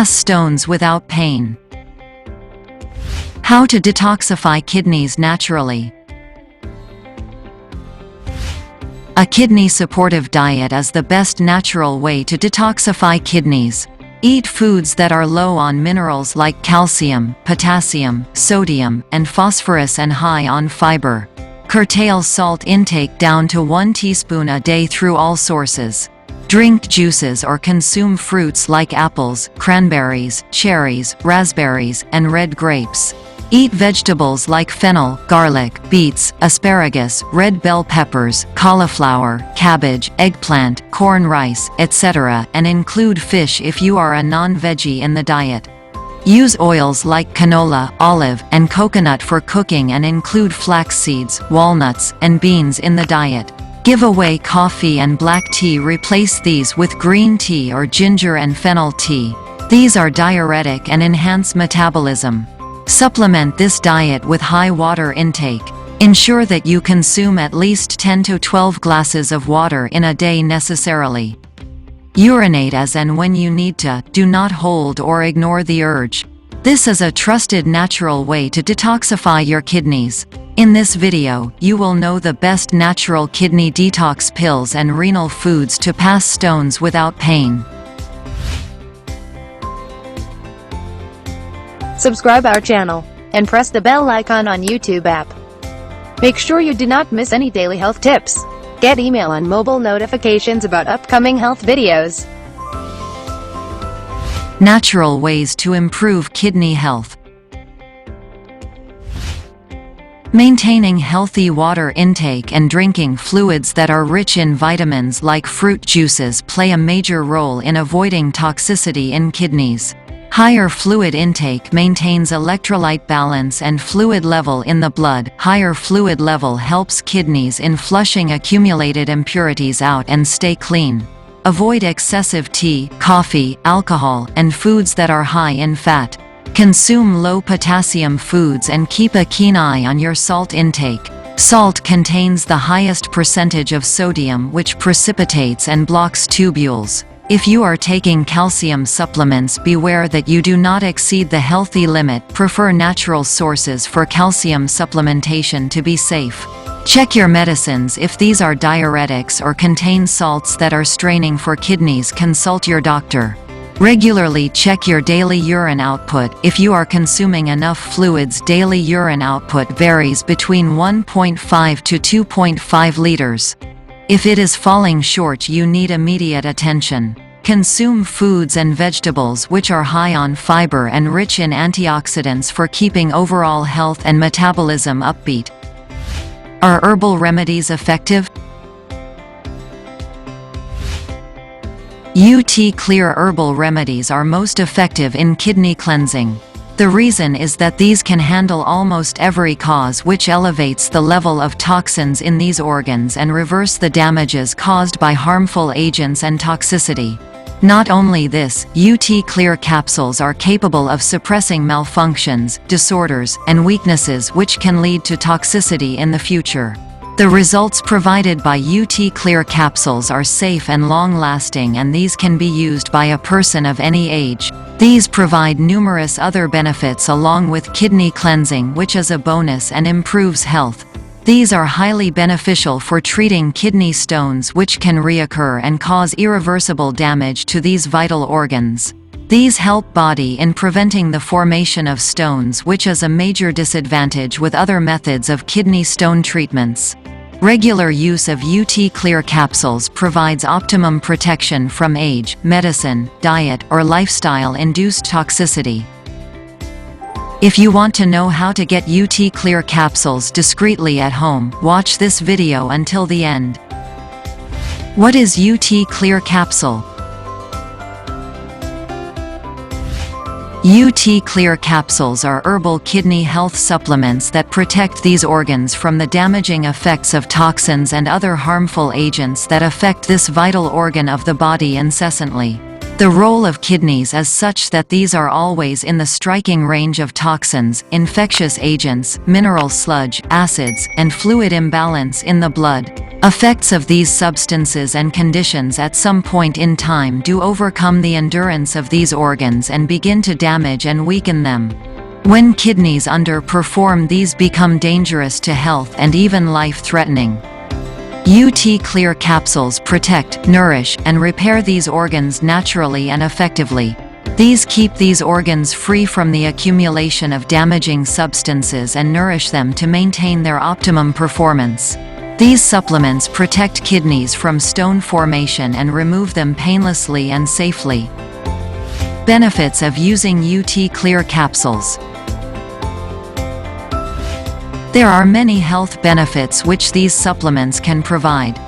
Pass stones without pain. How to detoxify kidneys naturally. A kidney-supportive diet is the best natural way to detoxify kidneys. Eat foods that are low on minerals like calcium, potassium, sodium, and phosphorus and high on fiber. Curtail salt intake down to 1 teaspoon a day through all sources. Drink juices or consume fruits like apples, cranberries, cherries, raspberries, and red grapes. Eat vegetables like fennel, garlic, beets, asparagus, red bell peppers, cauliflower, cabbage, eggplant, corn, rice, etc., and include fish if you are a non-veggie in the diet. Use oils like canola, olive, and coconut for cooking and include flax seeds, walnuts, and beans in the diet. Give away coffee and black tea. Replace these with green tea or ginger and fennel tea. These are diuretic and enhance metabolism. Supplement this diet with high water intake. Ensure that you consume at least 10 to 12 glasses of water in a day necessarily. Urinate as and when you need to, do not hold or ignore the urge. This is a trusted natural way to detoxify your kidneys. In this video, you will know the best natural kidney detox pills and renal foods to pass stones without pain. Subscribe our channel and press the bell icon on YouTube app. Make sure you do not miss any daily health tips. Get email and mobile notifications about upcoming health videos. Natural ways to improve kidney health. Maintaining healthy water intake and drinking fluids that are rich in vitamins like fruit juices play a major role in avoiding toxicity in kidneys. Higher fluid intake maintains electrolyte balance and fluid level in the blood. Higher fluid level helps kidneys in flushing accumulated impurities out and stay clean. Avoid excessive tea, coffee, alcohol, and foods that are high in fat. Consume low potassium foods and keep a keen eye on your salt intake. Salt contains the highest percentage of sodium, which precipitates and blocks tubules. If you are taking calcium supplements, beware that you do not exceed the healthy limit. Prefer natural sources for calcium supplementation to be safe. Check your medicines if these are diuretics or contain salts that are straining for kidneys. Consult your doctor. Regularly check your daily urine output. If you are consuming enough fluids, daily urine output varies between 1.5 to 2.5 liters. If it is falling short, you need immediate attention. Consume foods and vegetables which are high on fiber and rich in antioxidants for keeping overall health and metabolism upbeat. Are herbal remedies effective? UT Clear herbal remedies are most effective in kidney cleansing. The reason is that these can handle almost every cause, which elevates the level of toxins in these organs and reverse the damages caused by harmful agents and toxicity. Not only this, UT Clear capsules are capable of suppressing malfunctions, disorders, and weaknesses which can lead to toxicity in the future. The results provided by UT Clear capsules are safe and long-lasting, and these can be used by a person of any age. These provide numerous other benefits along with kidney cleansing, which is a bonus and improves health. These are highly beneficial for treating kidney stones, which can reoccur and cause irreversible damage to these vital organs. These help body in preventing the formation of stones, which is a major disadvantage with other methods of kidney stone treatments. Regular use of UT Clear capsules provides optimum protection from age, medicine, diet, or lifestyle-induced toxicity. If you want to know how to get UT Clear capsules discreetly at home, watch this video until the end. What is UT Clear capsule? UT Clear capsules are herbal kidney health supplements that protect these organs from the damaging effects of toxins and other harmful agents that affect this vital organ of the body incessantly. The role of kidneys is such that these are always in the striking range of toxins, infectious agents, mineral sludge, acids, and fluid imbalance in the blood. Effects of these substances and conditions at some point in time do overcome the endurance of these organs and begin to damage and weaken them. When kidneys underperform, these become dangerous to health and even life-threatening. UT Clear Capsules protect, nourish, and repair these organs naturally and effectively. These keep these organs free from the accumulation of damaging substances and nourish them to maintain their optimum performance. These supplements protect kidneys from stone formation and remove them painlessly and safely. Benefits of using UT Clear Capsules. There are many health benefits which these supplements can provide.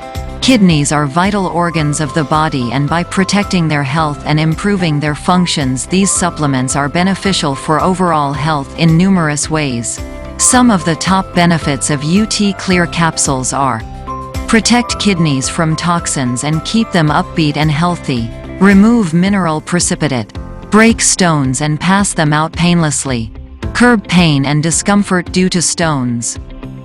Kidneys are vital organs of the body, and by protecting their health and improving their functions, these supplements are beneficial for overall health in numerous ways. Some of the top benefits of UT Clear Capsules are: protect kidneys from toxins and keep them upbeat and healthy, remove mineral precipitate, break stones and pass them out painlessly, curb pain and discomfort due to stones,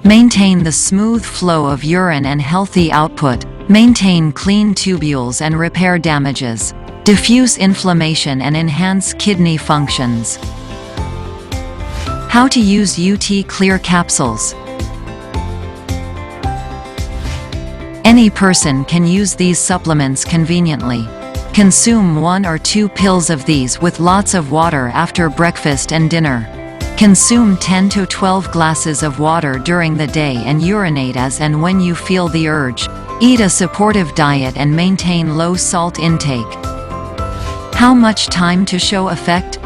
maintain the smooth flow of urine and healthy output, maintain clean tubules and repair damages, diffuse inflammation and enhance kidney functions. How to use UT Clear Capsules. Any person can use these supplements conveniently. Consume 1 or 2 pills of these with lots of water after breakfast and dinner. Consume 10 to 12 glasses of water during the day and urinate as and when you feel the urge. Eat a supportive diet and maintain low salt intake. How much time to show effect?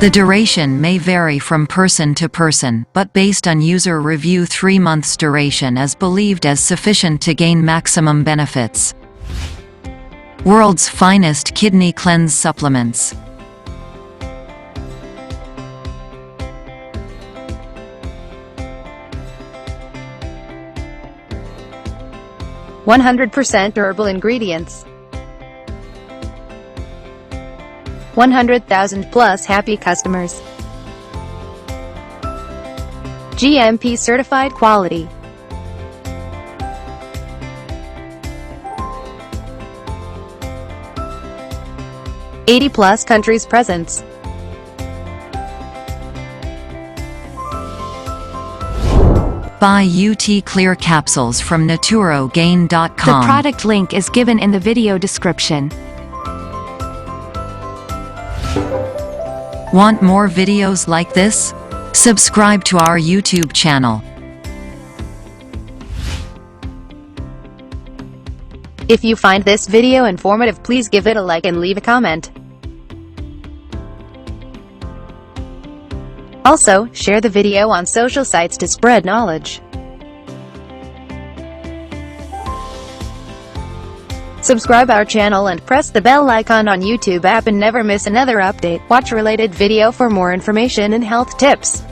The duration may vary from person to person, but based on user review, 3 months duration is believed as sufficient to gain maximum benefits. World's finest kidney cleanse supplements. %100% herbal ingredients. 100,000 plus happy customers. GMP certified quality. +80 countries presence. Buy UT Clear Capsules from naturogain.com. The product link is given in the video description. Want more videos like this? Subscribe to our YouTube channel. If you find this video informative, please give it a like and leave a comment. Also, share the video on social sites to spread knowledge. Subscribe our channel and press the bell icon on YouTube app and never miss another update. Watch related video for more information and health tips.